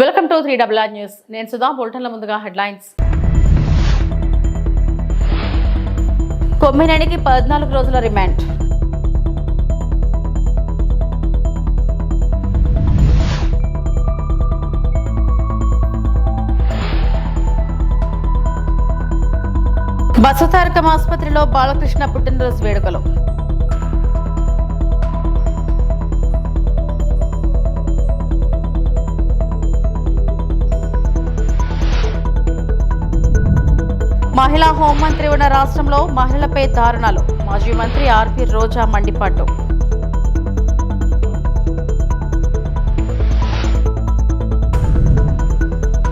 Welcome to 3RR news. నేను సుధా. బులెటిన్ల ముందుగా headlines. కొమ్మినేనికి 14 రోజుల రిమాండ్. బసవతారకం ఆసుపత్రిలో బాలకృష్ణ పుట్టినరోజు వేడుకలు. మహిళా హోంమంత్రి ఉన్న రాష్ట్రంలో మహిళలపై దారుణాలు. మాజీ మంత్రి ఆర్పి రోజా మండిపాటు.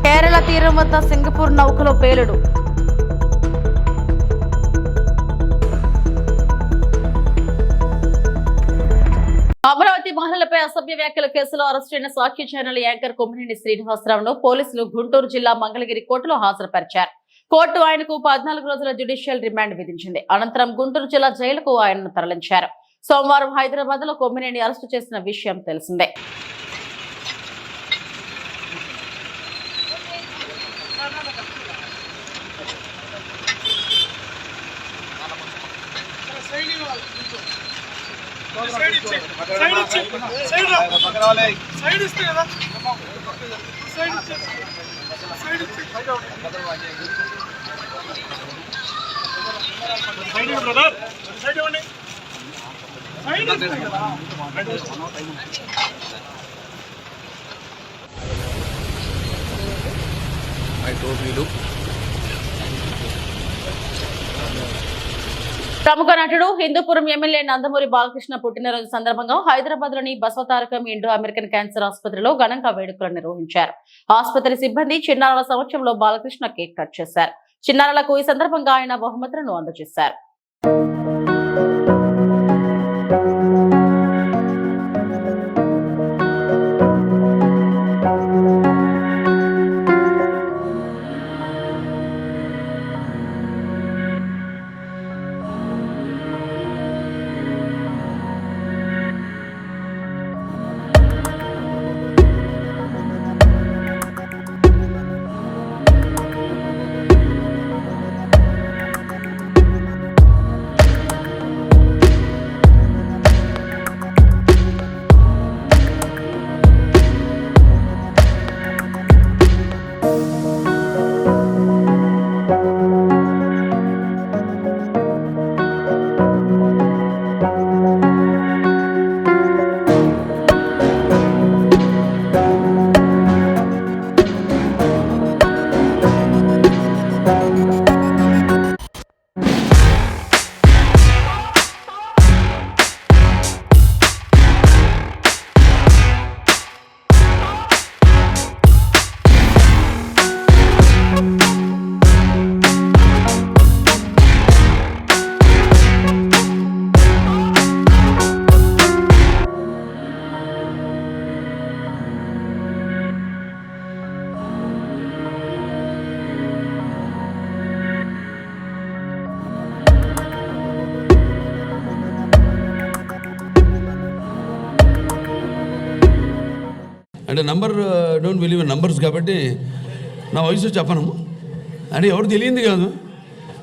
కేరళ తీరం వద్ద సింగపూర్ నౌకలో పేలుడు. అమరావతి మహిళలపై అసభ్య వ్యాఖ్యల కేసులో అరెస్టైన సాక్షి ఛానల్ యాంకర్ కొమ్మినేని శ్రీనివాసరావును పోలీసులు గుంటూరు జిల్లా మంగళగిరి కోర్టులో హాజరుపరిచారు. కోర్టు ఆయనకు 14 రోజుల జ్యుడిషియల్ రిమాండ్ విధించింది. అనంతరం గుంటూరు జిల్లా జైలుకు ఆయనను తరలించారు. సోమవారం హైదరాబాద్ లో కొమ్మినేని అరెస్టు చేసిన విషయం తెలిసిందే. ప్రముఖ నటుడు హిందూపురం ఎమ్మెల్యే నందమూరి బాలకృష్ణ పుట్టినరోజు సందర్భంగా హైదరాబాద్ లోని బసవతారకం ఇండో అమెరికన్ క్యాన్సర్ ఆసుపత్రిలో ఘనంగా వేడుకలు నిర్వహించారు. ఆసుపత్రి సిబ్బంది చిన్నారుల సమక్షంలో బాలకృష్ణ కేక్ కట్ చేశారు. చిన్నారులకు ఈ సందర్భంగా ఆయన బహుమతులను అందజేశారు. అంటే number don't believe in numbers కాబట్టి నా వయసు చెప్పను అని ఎవరు తెలియంది కాదు.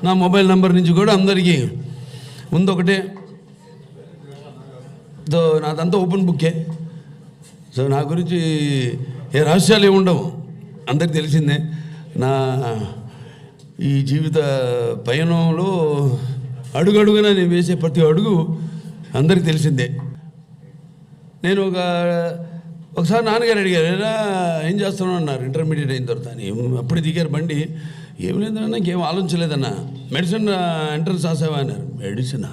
నా మొబైల్ నెంబర్ నుంచి కూడా అందరికీ ముందు ఒకటే, నాదంతా ఓపెన్ బుక్కే. సో నా గురించి ఏ రహస్యాలు ఏమి ఉండవు, అందరికి తెలిసిందే. నా ఈ జీవిత పయనంలో అడుగడుగున నేను వేసే ప్రతి అడుగు అందరికి తెలిసిందే. నేను ఒకసారి నాన్నగారు అడిగారు, ఎలా ఏం చేస్తున్నావు అన్నారు. ఇంటర్మీడియట్ అయిన తర్వాత అని అప్పుడు దిగారు బండి. ఏం లేదన్నా, ఇంకేం ఆలోచించలేదన్నా. మెడిసిన్ ఎంట్రన్స్ రాసావా అన్నారు. మెడిసినా?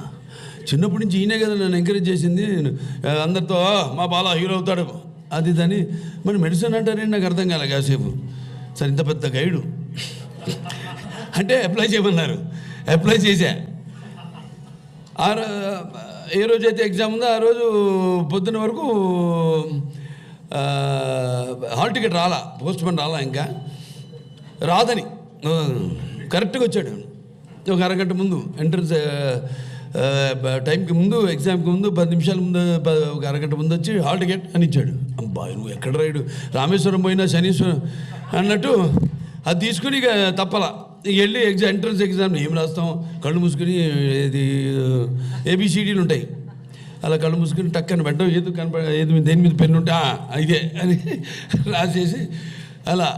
చిన్నప్పటి నుంచి ఈయనే కదా నన్ను ఎంకరేజ్ చేసింది. అందరితో మా బాలా హీరో అవుతాడు అది దాన్ని. మరి మెడిసిన్ అంటారేంటి నాకు అర్థం కాలే కాసేపు. సరే ఇంత పెద్ద గైడు అంటే అప్లై చేయమన్నారు. అప్లై చేశా. ఏ రోజైతే ఎగ్జామ్ ఉందో ఆ రోజు పొద్దున్న వరకు హాల్ టికెట్ రాలా, పోస్ట్ మ్యాన్ రాలా, ఇంకా రాదని కరెక్ట్గా వచ్చాడు. ఒక అరగంట ముందు ఎంట్రన్స్ టైంకి ముందు ఎగ్జామ్కి ముందు 10 నిమిషాల ముందు ఒక అరగంట ముందు వచ్చి హాల్ టికెట్ అని ఇచ్చాడు. అబ్బా నువ్వు ఎక్కడ రైడు రామేశ్వరం పోయినా శనీశ్వరం అన్నట్టు అది తీసుకుని ఇక తప్పలా వెళ్ళి ఎంట్రన్స్ ఎగ్జామ్ ఏం రాస్తాం, కళ్ళు మూసుకుని ఇది ABCDలు ఉంటాయి, అలా కళ్ళు మూసుకుని టక్కని పెట్టడం, ఏది దేని మీద పెన్ను ఉంటే ఇదే అని రాసేసి అలా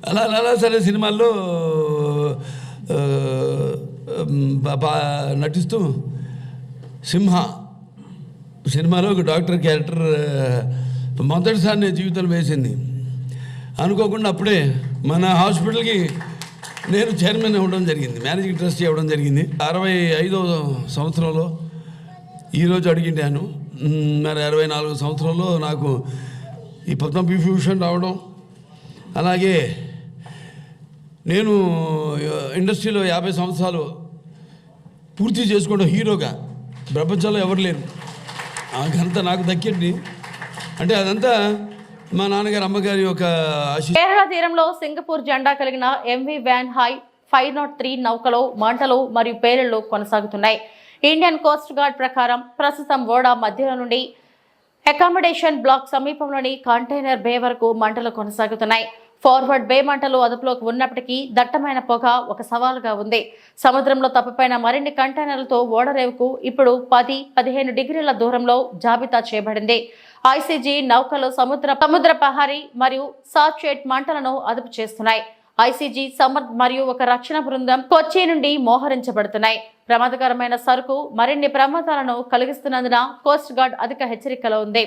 అలా అలా సరే సినిమాల్లో నటిస్తూ సింహ సినిమాలో ఒక డాక్టర్ క్యారెక్టర్ మొదటిసారి నేను జీవితంలో వేసింది. అనుకోకుండా అప్పుడే మన హాస్పిటల్కి నేను చైర్మన్ అవ్వడం జరిగింది, మేనేజింగ్ ట్రస్టీ అవ్వడం జరిగింది. 65వ సంవత్సరంలో ఈరోజు అడిగిండాను. మరి 64 సంవత్సరంలో నాకు ఈ పద్మవిభూషణ్ రావడం, అలాగే నేను ఇండస్ట్రీలో 50 సంవత్సరాలు పూర్తి చేసుకోవడం హీరోగా ప్రపంచంలో ఎవరు లేరు. ఆ ఘనత నాకు దక్కింది. అంటే అదంతా మా నాన్నగారు అమ్మగారి యొక్క కేరళ తీరంలో సింగపూర్ జెండా కలిగిన MV వ్యాన్ హై 503 నౌకలో మంటలు మరియు పేలుళ్లు కొనసాగుతున్నాయి. ఇండియన్ కోస్ట్ గార్డ్ ప్రకారం ప్రస్తుతం ఓడా మధ్యలో నుండి అకామిడేషన్ బ్లాక్ సమీపంలోని కంటైనర్ బే వరకు మంటలు కొనసాగుతున్నాయి. ఫార్వర్డ్ బే మంటలు అదుపులోకి ఉన్నప్పటికీ దట్టమైన పొగ ఒక సవాలుగా ఉంది. సముద్రంలో తప్పిపోయిన మరిన్ని కంటైనర్లతో ఓడరేవుకు ఇప్పుడు 10-15 డిగ్రీల దూరంలో జాబితా చేయబడింది. ICG నౌకలు సముద్ర పహారీ మరియు సాచెట్ మంటలను అదుపు చేస్తున్నాయి. ICG సమర్థ్ మరియు ఒక రక్షణ బృందం కొచ్చి నుండి మోహరించబడుతున్నాయి. ప్రమాదకరమైన సరుకు మరిన్ని ప్రమాదాలను కలిగిస్తున్నందున కోస్ట్ గార్డ్ అధిక హెచ్చరికలో ఉంది.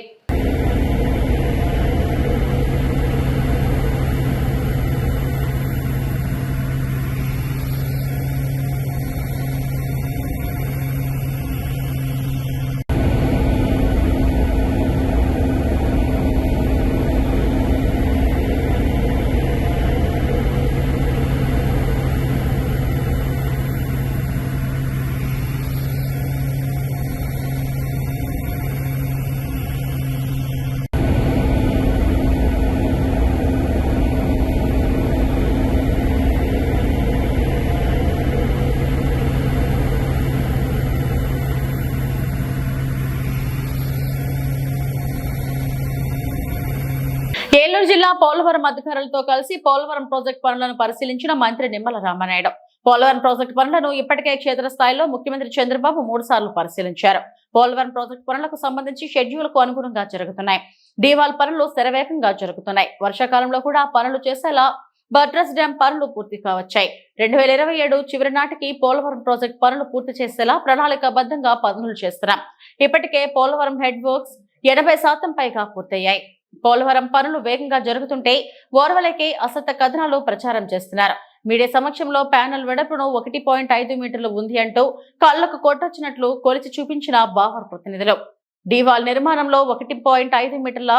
ఏలూరు జిల్లా పోలవరం అధికారులతో కలిసి పోలవరం ప్రాజెక్టు పనులను పరిశీలించిన మంత్రి నిమ్మల రామానాయుడు. పోలవరం ప్రాజెక్టు పనులను ఇప్పటికే క్షేత్రస్థాయిలో ముఖ్యమంత్రి చంద్రబాబు 3 సార్లు పరిశీలించారు. పోలవరం ప్రాజెక్టు పనులకు సంబంధించి షెడ్యూల్కు అనుగుణంగా జరుగుతున్నాయి. డీవాల్ పనులు శరవేగంగా జరుగుతున్నాయి. వర్షాకాలంలో కూడా పనులు చేసేలా బట్రస్ డ్యాం పనులు పూర్తి కావచ్చాయి. 2027 చివరి నాటికి పోలవరం ప్రాజెక్టు పనులు పూర్తి చేసేలా ప్రణాళికాబద్ధంగా పనులు చేస్తున్నాం. ఇప్పటికే పోలవరం హెడ్ వర్క్స్ 80% పైగా పూర్తయ్యాయి. పోలవరం పనులు వేగంగా జరుగుతుంటే ఓర్వలేకే అసత్య కథనాలు ప్రచారం చేస్తున్నారు. మీడియా సమక్షంలో ప్యానెల్ వెడల్పును 1.5 మీటర్లు ఉంది అంటూ కళ్లకు కొట్టొచ్చినట్లు కొలిచి చూపించిన బావర్ ప్రతినిధులు. డీవాల్ నిర్మాణంలో 1.5 మీటర్ల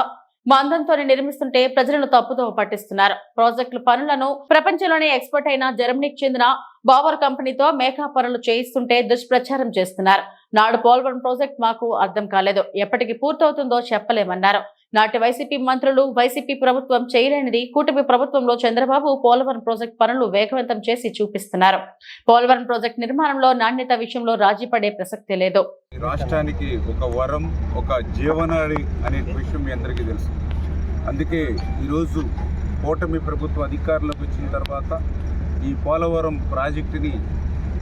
మందంతోనే నిర్మిస్తుంటే ప్రజలను తప్పుదో పట్టిస్తున్నారు. ప్రాజెక్టుల పనులను ప్రపంచంలోనే ఎక్స్పర్ట్ అయిన జర్మనీకి చెందిన బావర్ కంపెనీతో మేకా పనులు చేయిస్తుంటే దుష్ప్రచారం చేస్తున్నారు. నాడు పోలవరం ప్రాజెక్ట్ మాకు అర్థం కాలేదు, ఎప్పటికి పూర్తవుతుందో చెప్పలేమన్నారు. నాటి వైసీపీ మంత్రులు వైసీపీ ప్రభుత్వం చేయలేనిది కూటమి ప్రభుత్వంలో చంద్రబాబు పోలవరం ప్రాజెక్టు పనులు వేగవంతం చేసి చూపిస్తున్నారు. పోలవరం ప్రాజెక్టు నిర్మాణంలో నాణ్యత విషయంలో రాజీ పడే ప్రసక్తే లేదు. రాష్ట్రానికి ఒక వరం, ఒక జీవనాడి అనే విషయం మీ అందరికీ తెలుసు. అందుకే ఈరోజు కూటమి ప్రభుత్వం అధికారంలోకి వచ్చిన తర్వాత ఈ పోలవరం ప్రాజెక్టుని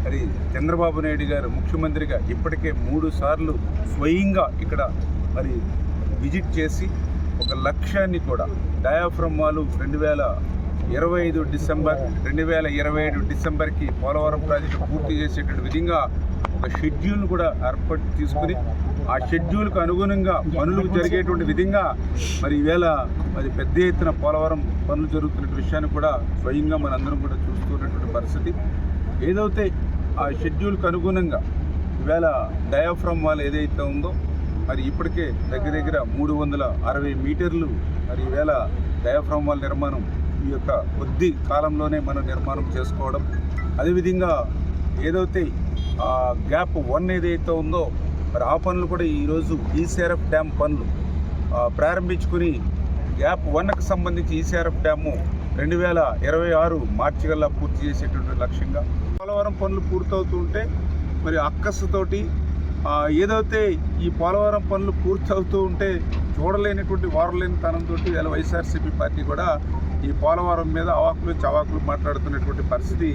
మరి చంద్రబాబు నాయుడు గారు ముఖ్యమంత్రిగా ఇప్పటికే 3 సార్లు స్వయంగా ఇక్కడ మరి విజిట్ చేసి ఒక లక్ష్యాన్ని కూడా డయాఫ్రమ్ వాల్ 2027 డిసెంబర్కి పోలవరం ప్రాజెక్టు పూర్తి చేసేటువంటి విధంగా ఒక షెడ్యూల్ కూడా ఏర్పాటు తీసుకుని ఆ షెడ్యూల్కు అనుగుణంగా పనులు జరిగేటువంటి విధంగా మరి ఈవేళ మరి పెద్ద ఎత్తున పోలవరం పనులు జరుగుతున్న విషయాన్ని కూడా స్వయంగా మనందరం కూడా చూస్తున్నటువంటి పరిస్థితి. ఏదైతే ఆ షెడ్యూల్కు అనుగుణంగా ఈవేళ డయాఫ్రమ్ వాల్ ఏదైతే ఉందో మరి ఇప్పటికే దగ్గర 360 మీటర్లు మరి ఈవేళ డయాఫ్రమ్ వాల్ నిర్మాణం ఈ యొక్క కొద్ది కాలంలోనే మనం నిర్మాణం చేసుకోవడం, అదేవిధంగా ఏదైతే గ్యాప్ 1 ఏదైతే ఉందో మరి ఆ పనులు కూడా ఈరోజు ఈసీఆర్ఎఫ్ డ్యామ్ పనులు ప్రారంభించుకుని గ్యాప్ 1కు సంబంధించి ఈసీఆర్ఎఫ్ డ్యాము 2026 మార్చి కల్లా పూర్తి చేసేటువంటి లక్ష్యంగా పోలవరం పనులు పూర్తవుతుంటే మరి అక్కసుతోటి ఏదైతే ఈ పోలవరం పనులు పూర్తవుతూ ఉంటే చూడలేనటువంటి వారలేని తనంతో ఇలా వైఎస్ఆర్సీపీ పార్టీ కూడా ఈ పోలవరం మీద అవాకులు చవాకులు మాట్లాడుతున్నటువంటి పరిస్థితి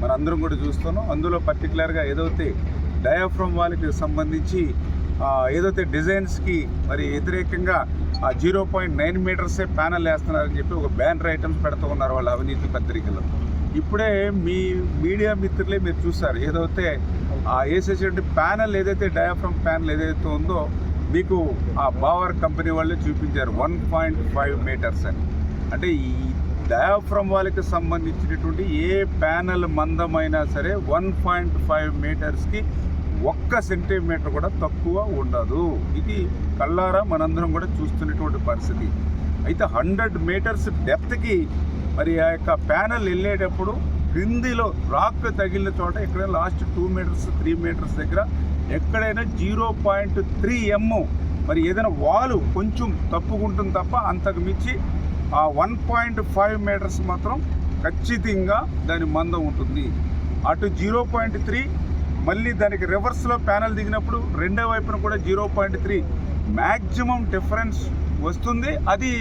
మనందరం కూడా చూస్తున్నాం. అందులో పర్టికులర్గా ఏదైతే డయాఫ్రమ్ వాళ్ళకి సంబంధించి ఏదైతే డిజైన్స్కి మరి వ్యతిరేకంగా 0.9 మీటర్సే ప్యానల్ వేస్తున్నారని చెప్పి ఒక బ్యానర్ ఐటమ్స్ పెడుతూ ఉన్నారు వాళ్ళ అవినీతి పత్రికల్లో. ఇప్పుడే మీ మీడియా మిత్రులే మీరు చూస్తారు, ఏదైతే వేసేటువంటి ప్యానల్ ఏదైతే డయాఫ్రమ్ ప్యానల్ ఏదైతే ఉందో మీకు ఆ బావర్ కంపెనీ వాళ్ళే చూపించారు 1.5 మీటర్స్ అని. అంటే ఈ డయాఫ్రమ్ వాళ్ళకి సంబంధించినటువంటి ఏ ప్యానల్ మందమైనా సరే 1.5 మీటర్స్కి 1 సెంటీమీటర్ కూడా తక్కువ ఉండదు. ఇది కళ్ళారా మనందరం కూడా చూస్తున్నటువంటి పరిస్థితి. అయితే 100 మీటర్స్ డెప్త్కి మరి ఆ యొక్క ప్యానల్ వెళ్ళేటప్పుడు క్రిందిలో రాక్ తగిలిన చోట ఎక్కడైనా లాస్ట్ 2 మీటర్స్ 3 మీటర్స్ దగ్గర ఎక్కడైనా 0.3 m మరి ఏదైనా వాలు కొంచెం తప్పుకుంటుంది తప్ప అంతకు మించి ఆ 1.5 మీటర్స్ మాత్రం ఖచ్చితంగా దాని మందం ఉంటుంది. అటు 0.3 మళ్ళీ దానికి రివర్స్లో ప్యానల్ దిగినప్పుడు రెండో వైపున కూడా 0.3 మ్యాక్సిమం డిఫరెన్స్ వస్తుంది. అది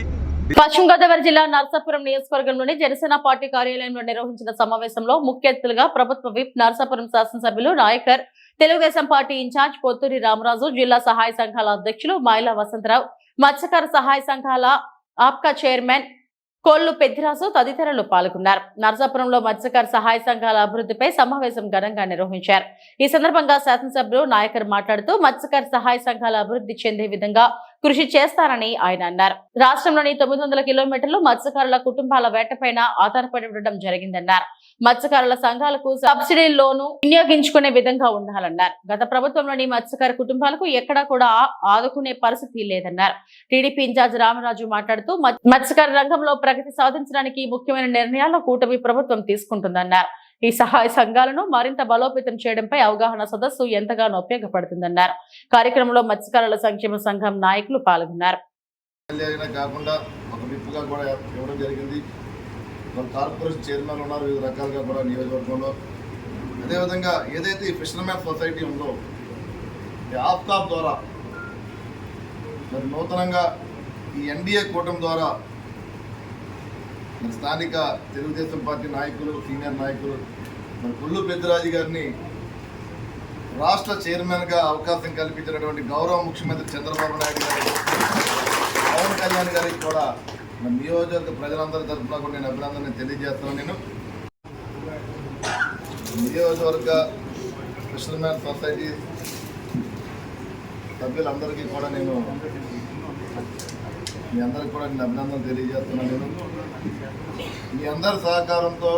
పశ్చిమ గోదావరి జిల్లా నర్సాపురం నియోజకవర్గంలోని జనసేన పార్టీ కార్యాలయంలో నిర్వహించిన సమావేశంలో ముఖ్య అతిథులుగా ప్రభుత్వ విప్ నర్సాపురం శాసనసభ్యులు నాయకర్, తెలుగుదేశం పార్టీ ఇన్ఛార్జ్ పొత్తూరి రామరాజు, జిల్లా సహాయ సంఘాల అధ్యక్షులు మైలా వసంతరావు, మత్స్యకార సహాయ సంఘాల ఆప్కా చైర్మన్ కోళ్లు పెద్దిరాజు తదితరులు పాల్గొన్నారు. నర్సాపురంలో మత్స్యకార సహాయ సంఘాల అభివృద్ధిపై సమావేశం ఘనంగా నిర్వహించారు. ఈ సందర్భంగా శాసనసభ్యులు నాయకర్ మాట్లాడుతూ మత్స్యకార సహాయ సంఘాల అభివృద్ధి చెందే విధంగా కృషి చేస్తారని ఆయన అన్నారు. రాష్ట్రంలోని 900 కిలోమీటర్లు మత్స్యకారుల కుటుంబాల వేటపైన ఆధారపడి ఉండడం జరిగిందన్నారు. మత్స్యకారుల సంఘాలకు సబ్సిడీ లోను వినియోగించుకునే విధంగా ఉండాలన్నారు. గత ప్రభుత్వంలోని మత్స్యకార కుటుంబాలకు ఎక్కడా కూడా ఆదుకునే పరిస్థితి లేదన్నారు. టీడీపీ ఇన్ఛార్జ్ రామరాజు మాట్లాడుతూ మత్స్యకార రంగంలో ప్రగతి సాధించడానికి ముఖ్యమైన నిర్ణయాలు కూటమి ప్రభుత్వం తీసుకుంటుందన్నారు. ఈ సహాయ సంఘాలను మరింత బలోపేతం చేయడంపై అవగాహన సదస్సు ఎంతగానో ఉపయోగపడుతుందన్నారు. కార్యక్రమంలో మత్స్యకారుల సంక్షేమ సంఘం నాయకులు పాల్గొన్నారు. కాకుండా ఒక విప్పుగా కూడా ఇవ్వడం జరిగింది. కార్పొరేషన్ చైర్మన్ ఉన్నారు వివిధ రకాలుగా కూడా నియోజకవర్గంలో. అదేవిధంగా ఏదైతే ఈ ఫిషర్మెన్ సొసైటీ ఉందో ఈ ఆఫ్కాప్ ద్వారా మరి నూతనంగా ఈ ఎన్డీఏ కూటమి ద్వారా మరి స్థానిక తెలుగుదేశం పార్టీ నాయకులు, సీనియర్ నాయకులు మరి కొల్లు పెద్దిరాజు గారిని రాష్ట్ర చైర్మన్గా అవకాశం కల్పించినటువంటి గౌరవ ముఖ్యమంత్రి చంద్రబాబు నాయుడు గారు, పవన్ కళ్యాణ్ గారికి కూడా మన నియోజకవర్గ ప్రజలందరి తరఫున కూడా నేను అభినందన తెలియజేస్తున్నాను. నేను నియోజకవర్గ ఫిషర్మెన్ సొసైటీ సభ్యులందరికీ కూడా నేను మీ అందరికి కూడా నేను అభినందన తెలియజేస్తున్నాను. నేను మీ అందరి సహకారంతో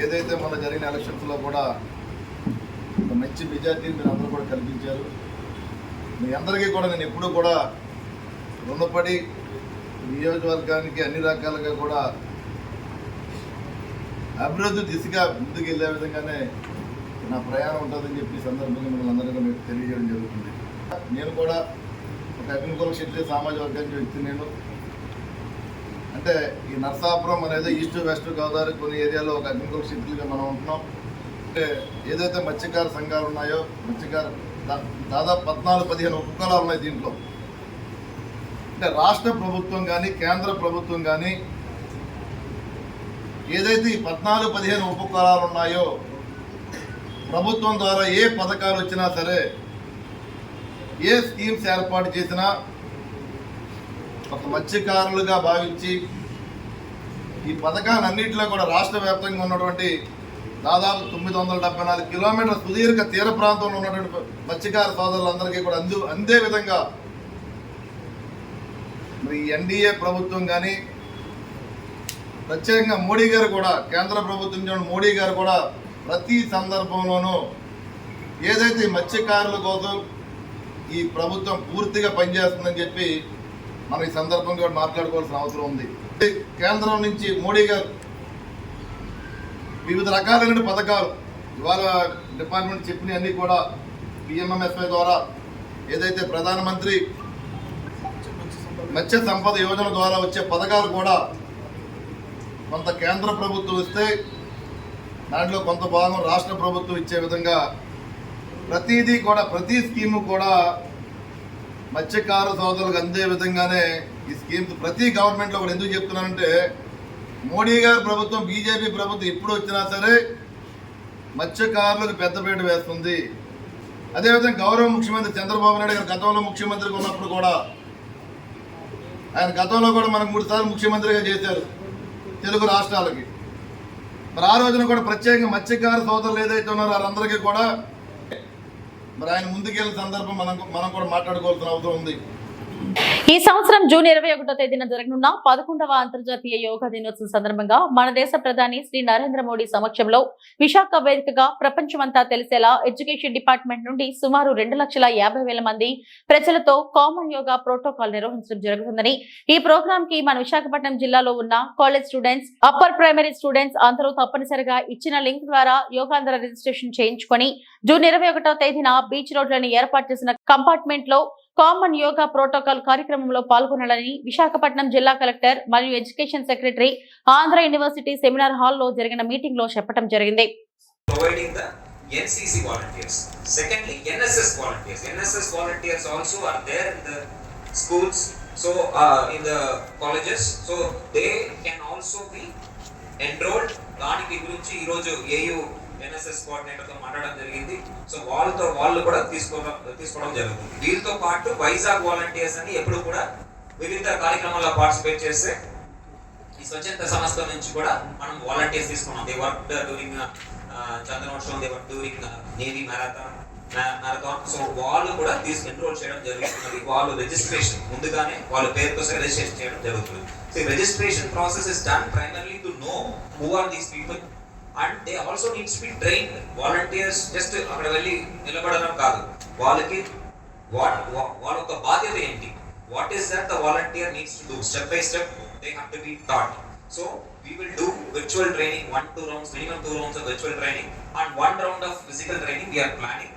ఏదైతే మన జరిగిన ఎలక్షన్స్లో కూడా ఒక మంచి మెజార్టీని మీరు అందరూ కూడా కల్పించారు. మీ అందరికీ కూడా నేను ఎప్పుడూ కూడా రుణపడి నియోజకవర్గానికి అన్ని రకాలుగా కూడా అభివృద్ధి దిశగా ముందుకు వెళ్ళే విధంగానే నా ప్రయాణం ఉంటుందని చెప్పి సందర్భంగా మిమ్మల్ని అందరికీ మీకు తెలియజేయడం జరుగుతుంది. నేను కూడా ఒక అగ్నికుల క్షత్రియ సామాజిక వర్గానికి వ్యక్తి. నేను అంటే ఈ నర్సాపురం అనేది ఈస్ట్ వెస్ట్ గోదావరి కొన్ని ఏరియాలో ఒక అగ్నికుల క్షత్రియులుగా మనం ఉంటున్నాం. అంటే ఏదైతే మత్స్యకార సంఘాలు ఉన్నాయో దాదాపు 14-15 ఉపకులాలు ఉన్నాయి దీంట్లో. అంటే రాష్ట్ర ప్రభుత్వం కానీ కేంద్ర ప్రభుత్వం కానీ ఏదైతే ఈ 14-15 ఉపకులాలు ఉన్నాయో ప్రభుత్వం ద్వారా ఏ పథకాలు వచ్చినా సరే, ఏ స్కీమ్స్ ఏర్పాటు చేసినా ఒక మత్స్యకారులుగా భావించి ఈ పథకాలన్నింటిలో కూడా రాష్ట్ర వ్యాప్తంగా ఉన్నటువంటి దాదాపు 974 కిలోమీటర్ల సుదీర్ఘ తీర ప్రాంతంలో ఉన్నటువంటి మత్స్యకార సోదరులందరికీ కూడా అందే విధంగా మరి ఎన్డీఏ ప్రభుత్వం కానీ ప్రత్యేకంగా మోడీ గారు కూడా, కేంద్ర ప్రభుత్వం మోడీ గారు కూడా ప్రతి సందర్భంలోనూ ఏదైతే మత్స్యకారుల కోసం ఈ ప్రభుత్వం పూర్తిగా పనిచేస్తుందని చెప్పి మనం ఈ సందర్భంగా మాట్లాడుకోవాల్సిన అవసరం ఉంది. కేంద్రం నుంచి మోడీ గారు వివిధ రకాలైన పథకాలు ఇవాళ డిపార్ట్మెంట్ చెప్పిన అన్నీ కూడా పిఎంఎంఎస్వై ద్వారా ఏదైతే ప్రధానమంత్రి మత్స్య సంపద యోజన ద్వారా వచ్చే పథకాలు కూడా కొంత కేంద్ర ప్రభుత్వం ఇస్తే దాంట్లో కొంత భాగం రాష్ట్ర ప్రభుత్వం ఇచ్చే విధంగా ప్రతిదీ కూడా ప్రతి స్కీము కూడా మత్స్యకార సోదరులకు అందే విధంగానే ఈ స్కీమ్స్ ప్రతి గవర్నమెంట్లో కూడా ఎందుకు చెప్తున్నానంటే మోడీ గారి ప్రభుత్వం బీజేపీ ప్రభుత్వం ఎప్పుడు వచ్చినా సరే మత్స్యకారులకు పెద్దపీట వేస్తుంది. అదేవిధంగా గౌరవ ముఖ్యమంత్రి చంద్రబాబు నాయుడు గారు గతంలో ముఖ్యమంత్రిగా ఉన్నప్పుడు కూడా ఆయన గతంలో కూడా మనకు 3 సార్లు ముఖ్యమంత్రిగా చేశారు తెలుగు రాష్ట్రాలకి. మరి ఆ రోజున కూడా ప్రత్యేకంగా మత్స్యకార సోదరులు ఏదైతే ఉన్నారో వారందరికీ కూడా మరి ఆయన ముందుకెళ్ళిన సందర్భం మనం కూడా మాట్లాడుకోవాల్సిన అవసరం ఉంది. ఈ సంవత్సరం జూన్ 21వ తేదీన జరగనున్న 11వ అంతర్జాతీయ యోగా దినోత్సవం సందర్భంగా మన దేశ ప్రధాని శ్రీ నరేంద్ర మోడీ సమక్షంలో విశాఖ వేదికగా ప్రపంచమంతా తెలిసేలా ఎడ్యుకేషన్ డిపార్ట్మెంట్ నుండి సుమారు 2,50,000 మంది ప్రజలతో కామన్ యోగా ప్రోటోకాల్ నిర్వహించడం జరుగుతుందని, ఈ ప్రోగ్రామ్ కి మన విశాఖపట్నం జిల్లాలో ఉన్న college students, upper primary students అందరూ తప్పనిసరిగా ఇచ్చిన లింక్ ద్వారా యోగాంధ్ర రిజిస్ట్రేషన్ చేయించుకొని జూన్ 21వ తేదీన బీచ్ రోడ్లని ఏర్పాటు చేసిన కంపార్ట్మెంట్ లో కామన్ యోగా ప్రోటోకాల్ కార్యక్రమంలో పాల్గొనాలని విశాఖపట్నం జిల్లా కలెక్టర్ మరియు education secretary Andhra university seminar హాల్లో జరిగిన మీటింగ్ లో చెప్పడం జరిగింది. NCC volunteers. Secondly, NSS volunteers. NSS volunteers also are there in the schools, so in the colleges, so they can also be enrolled. దానికి గురించి ఈ రోజు AU NSS కోఆర్డినేటర్ తో మాట్లాడడం జరిగింది. సో వాళ్ళు కూడా తీసుకోవడం జరుగుతుంది. వీళ్ళతో పాటు వైజాగ్ వాలంటీర్స్ అని ఎప్పుడు కూడా వివిధ కార్యక్రమాల్లో పార్టిసిపేట్ చేస్తే ఈ స్వచ్ఛంద సంస్థ నుంచి కూడా మనం వాలంటీర్స్ తీసుకున్నాం. They work during Chandrotsavam, they work during navy marathon. So వాళ్ళు కూడా ఎన్రోల్ చేయడం జరుగుతున్నది. వాళ్ళు రిజిస్ట్రేషన్ ముందుగానే వాళ్ళ పేరుతో రిజిస్ట్రేషన్ చేయడం జరుగుతుంది. So registration process is done primarily to know who are these people and they also needs to be trained. Volunteers just అక్కడ వెళ్ళి నిలబడడం కాదు, వాళ్ళకి వాళ్ళ యొక్క బాధ్యత ఏంటి, what is that the volunteer needs to do, step by step they have to be taught. So we will do virtual training, 1-2 rounds, minimum 2 rounds of virtual training and 1 round of physical training we are planning.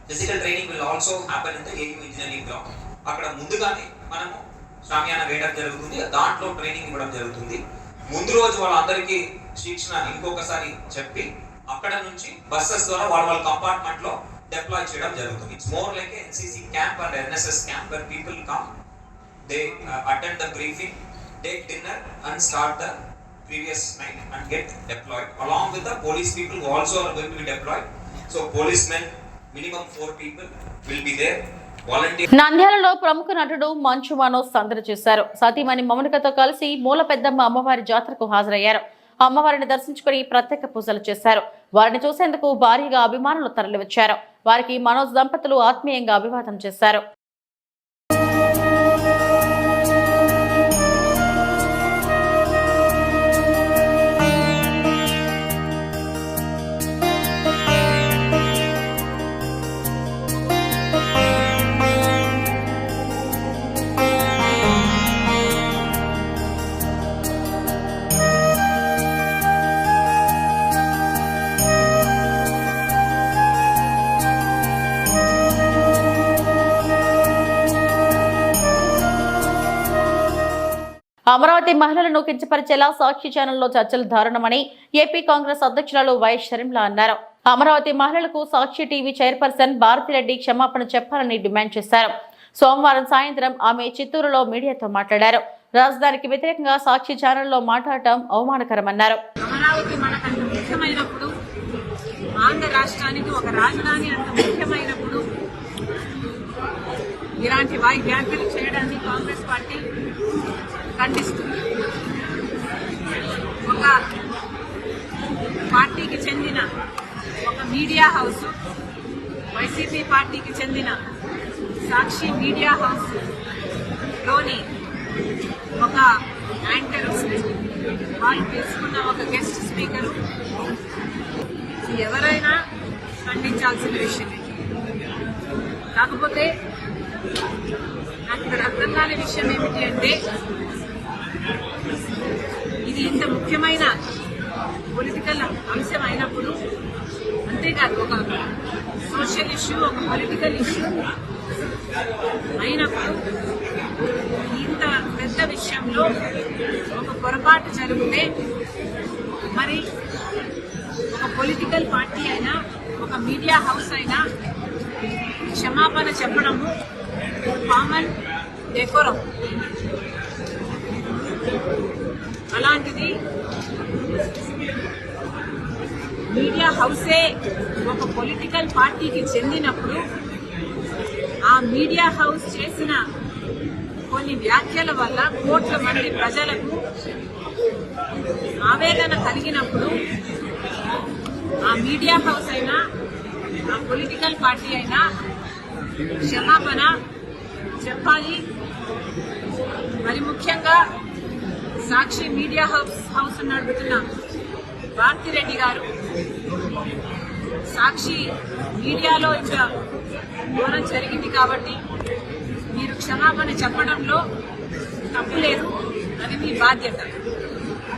Physical training will also happen in the AU engineering block. అక్కడ ముందుగానే మనము షామియానా వేయడం జరుగుతుంది, దాంట్లో training ఇవ్వడం జరుగుతుంది. ముందు రోజు వాళ్ళందరికీ శిక్షణ ఇంకొకసారి చెప్పి అక్కడ నుంచి బస్సెస్ ద్వారా వాళ్ళ కంపార్ట్మెంట్ లో డిప్లాయ్ చేయడం జరుగుతుంది. It's more like NCC camp and NSS camp where people come, they attend the briefing, take dinner and start the previous night and get deployed along with the police people who also are going to be deployed. So policemen, minimum 4 people will be there. నంద్యాలలో ప్రముఖ నటుడు మంచు మనోజ్ సందడి చేశారు. సతీమణి మౌనికతో కలిసి మూల పెద్దమ్మ అమ్మవారి జాతరకు హాజరయ్యారు. అమ్మవారిని దర్శించుకుని ప్రత్యేక పూజలు చేశారు. వారిని చూసేందుకు భారీగా అభిమానులు తరలివచ్చారు. వారికి మనోజ్ దంపతులు ఆత్మీయంగా అభివాదం చేశారు. అమరావతి మహిళలను కించపరిచేలా సాక్షి ఛానల్లో చర్చలు దారుణమని ఏపీ కాంగ్రెస్ అధ్యక్షురాలు వైఎస్ షర్మిల అన్నారు. అమరావతి మహిళలకు సాక్షి టీవీ చైర్పర్సన్ భారతిరెడ్డి క్షమాపణ చెప్పాలని డిమాండ్ చేశారు. సోమవారం సాయంత్రం ఆమె చిత్తూరులో మీడియాతో మాట్లాడారు. రాజధానికి వ్యతిరేకంగా సాక్షి ఛానల్లో మాట్లాడటం అవమానకరమన్నారు. అమరావతి మనకంత ముఖ్యమైనప్పుడు, ఆంధ్ర రాష్ట్రానికి ఒక రాజధాని అంత ముఖ్యమైనప్పుడు ఇలాంటి వ్యాఖ్యలు చేయడాన్ని కాంగ్రెస్ పార్టీ ఖండిస్తుంది. ఒక పార్టీకి చెందిన ఒక మీడియా హౌస్, వైసీపీ పార్టీకి చెందిన సాక్షి మీడియా హౌస్ లోని ఒక యాంకర్, వాళ్ళు తీసుకున్న ఒక గెస్ట్ స్పీకరు ఎవరైనా ఖండించాల్సిన విషయమే. కాకపోతే నాకు ఇక్కడ అర్థం కాని విషయం ఏమిటి అంటే, ఇది ఇంత ముఖ్యమైన పొలిటికల్ అంశం అయినప్పుడు, అంతేకాదు ఒక సోషల్ ఇష్యూ, ఒక పొలిటికల్ ఇష్యూ అయినప్పుడు ఇంత పెద్ద విషయంలో ఒక పొరపాటు జరిగితే మరి ఒక పొలిటికల్ పార్టీ అయినా ఒక మీడియా హౌస్ అయినా క్షమాపణ చెప్పడము కామన్ డెకోరం. అలాంటిది మీడియా హౌసే ఒక పొలిటికల్ పార్టీకి చెందినప్పుడు ఆ మీడియా హౌస్ చేసిన కొన్ని వ్యాఖ్యల వల్ల కోట్ల మంది ప్రజలకు ఆవేదన కలిగినప్పుడు ఆ మీడియా హౌస్ అయినా ఆ పొలిటికల్ పార్టీ అయినా క్షమాపణ చెప్పాలి. మరి ముఖ్యంగా సాక్షి మీడియా హౌస్ నడుపుతున్న భారతిరెడ్డి గారు సాక్షి మీడియాలో ఇంకా ఘోరం జరిగింది కాబట్టి మీరు క్షమాపణ చెప్పడంలో తప్పు లేదు, అది మీ బాధ్యత.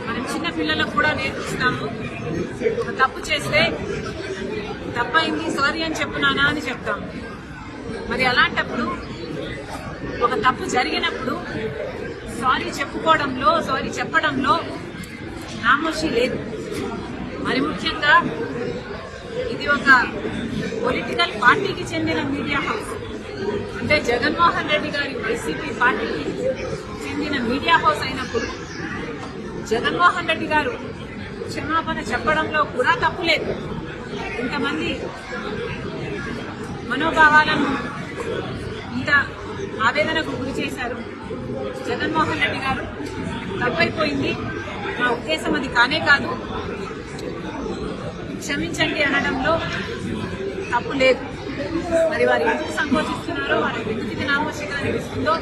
మనం చిన్న పిల్లలకు కూడా నేర్పిస్తాము, ఒక తప్పు చేస్తే తప్పైంది సారీ అని చెప్పునానా అని చెప్తాము. మరి అలాంటప్పుడు ఒక తప్పు జరిగినప్పుడు సారీ చెప్పుకోవడంలో సారీ చెప్పడంలో నామోషి లేదు. మరి ముఖ్యంగా ఇది ఒక పొలిటికల్ పార్టీకి చెందిన మీడియా హౌస్, అంటే జగన్మోహన్ రెడ్డి గారి వైసీపీ పార్టీకి చెందిన మీడియా హౌస్ అయినప్పుడు జగన్మోహన్ రెడ్డి గారు క్షమాపణ చెప్పడంలో కూడా తప్పులేదు. ఇంతమంది మనోభావాలను ఇంత ఆవేదనకు గురి చేశారు. జగన్మోహన్ రెడ్డి గారు తప్పైపోయింది, నా ఉద్దేశం అది కానే కాదు, క్షమించండి అనడంలో తప్పు లేదు. మరి వారు ఎందుకు సంకోచిస్తున్నారో, వారి ఎందుకు నామోషిగా అనిపిస్తుందో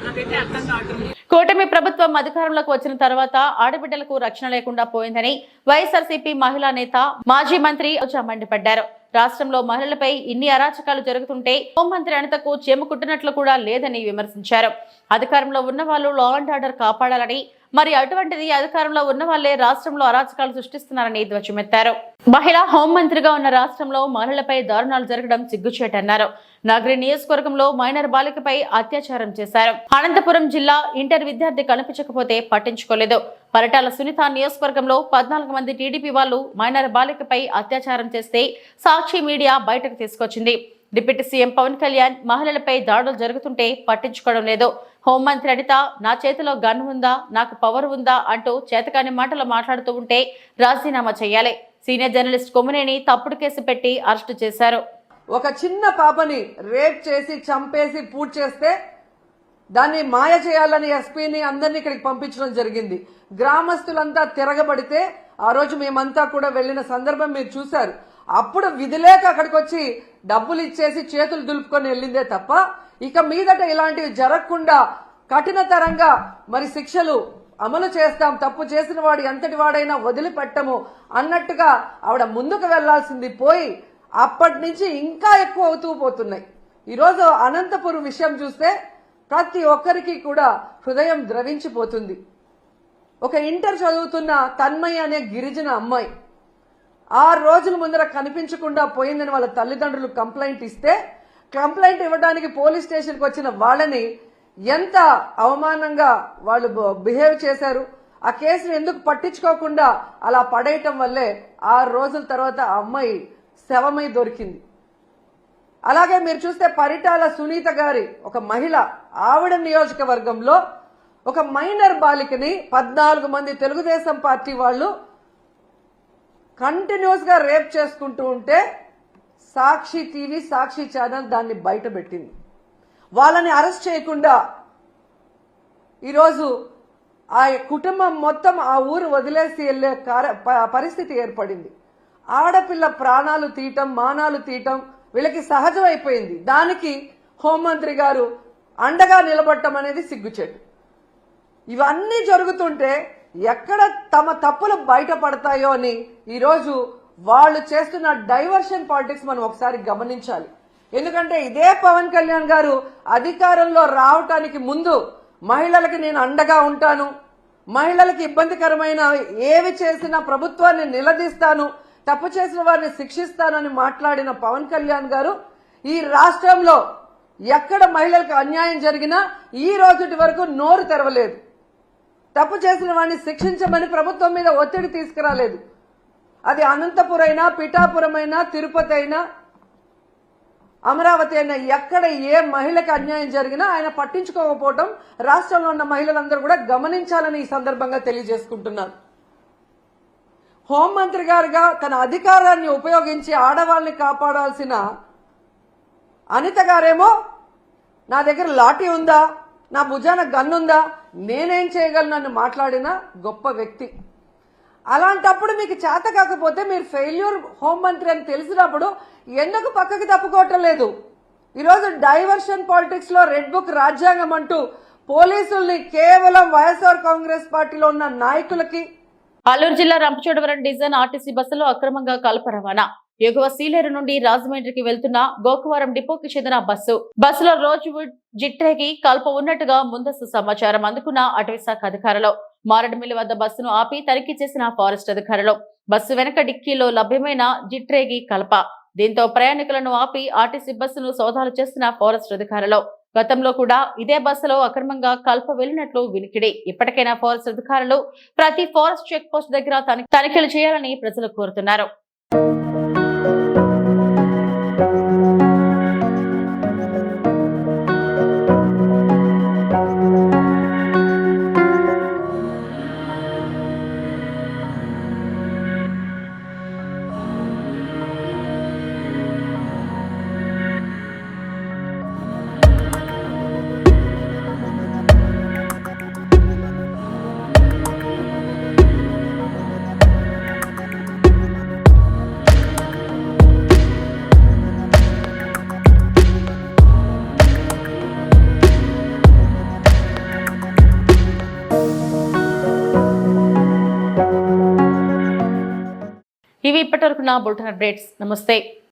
నాకైతే అర్థం కావటం లేదు. కూటమి ప్రభుత్వం అధికారంలోకి వచ్చిన తర్వాత ఆడబిడ్డలకు రక్షణ లేకుండా పోయిందని వైఎస్ఆర్సీపీ మహిళా నేత మాజీ మంత్రి రోజా మండిపడ్డారు. రాష్ట్రంలో మహిళలపై ఇన్ని అరాచకాలు జరుగుతుంటే హోంమంత్రి అనితకు చేమకుట్టినట్లు కూడా లేదని విమర్శించారు. అధికారంలో ఉన్న వాళ్ళు లా అండ్ ఆర్డర్ కాపాడాలని, మరి అటువంటిది అధికారంలో ఉన్న వాళ్లే రాష్ట్రంలో అరాచకాలు సృష్టిస్తున్నారని ధ్వజమెత్తారు. మహిళా హోంమంత్రిగా ఉన్న రాష్ట్రంలో మహిళలపై దారుణాలు జరగడం సిగ్గుచేటన్నారు. నగరి నియోజకవర్గంలో మైనర్ బాలికపై అత్యాచారం చేశారు. అనంతపురం జిల్లా ఇంటర్ విద్యార్థి కనిపించకపోతే పట్టించుకోలేదు. పరిటాల సునీత నియోజకవర్గంలో 14 మంది టీడీపీ వాళ్ళు మైనర్ బాలికపై అత్యాచారం చేస్తే సాక్షి మీడియా బయటకు తీసుకొచ్చింది. డిప్యూటీ సీఎం పవన్ కళ్యాణ్ మహిళలపై దాడులు జరుగుతుంటే పట్టించుకోవడం లేదు. హోంమంత్రి అనిత నా చేతిలో గన్ ఉందా, నాకు పవర్ ఉందా అంటూ చేతకాని మాటలు మాట్లాడుతూ ఉంటే రాజీనామా చేయాలి. సీనియర్ జర్నలిస్ట్ కొమ్మినేని తప్పుడు కేసు పెట్టి అరెస్టు చేశారు. ఒక చిన్న పాపని రేప్ చేసి చంపేసి పూర్తి చేస్తే దాన్ని మాయ చేయాలని ఎస్పీని అందరినీ ఇక్కడికి పంపించడం జరిగింది. గ్రామస్తులంతా తిరగబడితే ఆ రోజు మేమంతా కూడా వెళ్లిన సందర్భం మీరు చూశారు. అప్పుడు విధిలేక అక్కడికి వచ్చి డబ్బులు ఇచ్చేసి చేతులు దులుపుకొని వెళ్ళిందే తప్ప ఇక మీదట ఇలాంటివి జరగకుండా కఠినతరంగా మరి శిక్షలు అమలు చేస్తాం, తప్పు చేసిన వాడు ఎంతటి వాడైనా వదిలిపెట్టము అన్నట్టుగా ఆవిడ ముందుకు వెళ్లాల్సింది పోయి అప్పటి నుంచి ఇంకా ఎక్కువ అవుతూ పోతున్నాయి. ఈరోజు అనంతపురం విషయం చూస్తే ప్రతి ఒక్కరికి కూడా హృదయం ద్రవించిపోతుంది. ఒక ఇంటర్ చదువుతున్న తన్మయ్య అనే గిరిజన అమ్మాయి 6 రోజుల ముందర కనిపించకుండా పోయిందని వాళ్ళ తల్లిదండ్రులు కంప్లైంట్ ఇస్తే కంప్లైంట్ ఇవ్వడానికి పోలీస్ స్టేషన్కి వచ్చిన వాళ్ళని ఎంత అవమానంగా వాళ్ళు బిహేవ్ చేశారు. ఆ కేసును ఎందుకు పట్టించుకోకుండా అలా పడేయటం వల్లే 6 రోజుల తర్వాత ఆ అమ్మాయి శవమై దొరికింది. అలాగే మీరు చూస్తే పరిటాల సునీత గారి ఒక మహిళ, ఆవిడ నియోజకవర్గంలో ఒక మైనర్ బాలికని 14 మంది తెలుగుదేశం పార్టీ వాళ్ళు కంటిన్యూస్ గా రేప్ చేసుకుంటూ ఉంటే సాక్షి టీవీ, సాక్షి ఛానల్ దాన్ని బయట పెట్టింది. వాళ్ళని అరెస్ట్ చేయకుండా ఈరోజు ఆ కుటుంబం మొత్తం ఆ ఊరు వదిలేసి వెళ్లే పరిస్థితి ఏర్పడింది. ఆడపిల్ల ప్రాణాలు తీయటం, మానాలు తీయటం వీళ్ళకి సహజమైపోయింది. దానికి హోంమంత్రి గారు అండగా నిలబడటం అనేది సిగ్గుచేటు. ఇవన్నీ జరుగుతుంటే ఎక్కడ తమ తప్పులు బయటపడతాయో అని ఈరోజు వాళ్ళు చేస్తున్న డైవర్షన్ పాలిటిక్స్ మనం ఒకసారి గమనించాలి. ఎందుకంటే ఇదే పవన్ కళ్యాణ్ గారు అధికారంలో రావటానికి ముందు మహిళలకి నేను అండగా ఉంటాను, మహిళలకి ఇబ్బందికరమైన ఏవి చేసినా ప్రభుత్వాన్ని నిలదీస్తాను, తప్పు చేసిన వారిని శిక్షిస్తానని మాట్లాడిన పవన్ కళ్యాణ్ గారు ఈ రాష్ట్రంలో ఎక్కడ మహిళలకు అన్యాయం జరిగినా ఈ రోజుటి వరకు నోరు తెరవలేదు. తప్పు చేసిన వారిని శిక్షించమని ప్రభుత్వం మీద ఒత్తిడి తీసుకురాలేదు. అది అనంతపురం అయినా, పిఠాపురం అయినా, తిరుపతి అయినా, అమరావతి అయినా, ఎక్కడ ఏ మహిళకి అన్యాయం జరిగినా ఆయన పట్టించుకోకపోవటం రాష్ట్రంలో ఉన్న మహిళలందరూ కూడా గమనించాలని ఈ సందర్భంగా తెలియజేసుకుంటున్నాను. హోంమంత్రి గారుగా తన అధికారాన్ని ఉపయోగించి ఆడవాళ్ళని కాపాడాల్సిన అనిత గారేమో నా దగ్గర లాఠీ ఉందా, నా భుజాన గన్నుందా, నేనేం చేయగలను అని మాట్లాడిన గొప్ప వ్యక్తి. అలాంటప్పుడు మీకు చేత కాకపోతే మీరు ఫెయిల్యూర్ హోంమంత్రి అని తెలిసినప్పుడు ఎందుకు పక్కకి తప్పుకోవటం లేదు? ఈరోజు డైవర్షన్ పాలిటిక్స్ లో రెడ్ బుక్ రాజ్యాంగం అంటూ పోలీసుల్ని కేవలం వైఎస్ఆర్ కాంగ్రెస్ పార్టీలో ఉన్న నాయకులకి. అల్లూరు జిల్లా రంపచోడవరం డిజైన్ ఆర్టీసీ బస్సులో అక్రమంగా కలప రవాణా. ఎగువ సీలేరు నుండి రాజమండ్రికి వెళ్తున్న గోకవరం డిపోకి చెందిన బస్సులో రోజ్వుడ్ జిట్టేకి కల్ప ఉన్నట్టుగా ముందస్తు సమాచారం అందుకున్న అటవీ శాఖ అధికారులు మారడమిల్లి వద్ద బస్సును ఆపి తనిఖీ చేసిన ఫారెస్ట్ అధికారులు బస్సు వెనక డిక్కీలో లభ్యమైన జిట్రేగి కల్ప. దీంతో ప్రయాణికులను ఆపి ఆర్టీసీ బస్సును సోదాలు చేసిన ఫారెస్ట్ అధికారులు. గతంలో కూడా ఇదే బస్సులో అక్రమంగా కల్ప వెళ్లినట్లు వినికిడి. ఇప్పటికైనా ఫారెస్ట్ అధికారులు ప్రతి ఫారెస్ట్ చెక్ పోస్ట్ దగ్గర తనిఖీలు చేయాలని ప్రజలు కోరుతున్నారు. ఇవి ఇప్పటివరకు నా బులెటిన్ అప్డేట్స్. నమస్తే.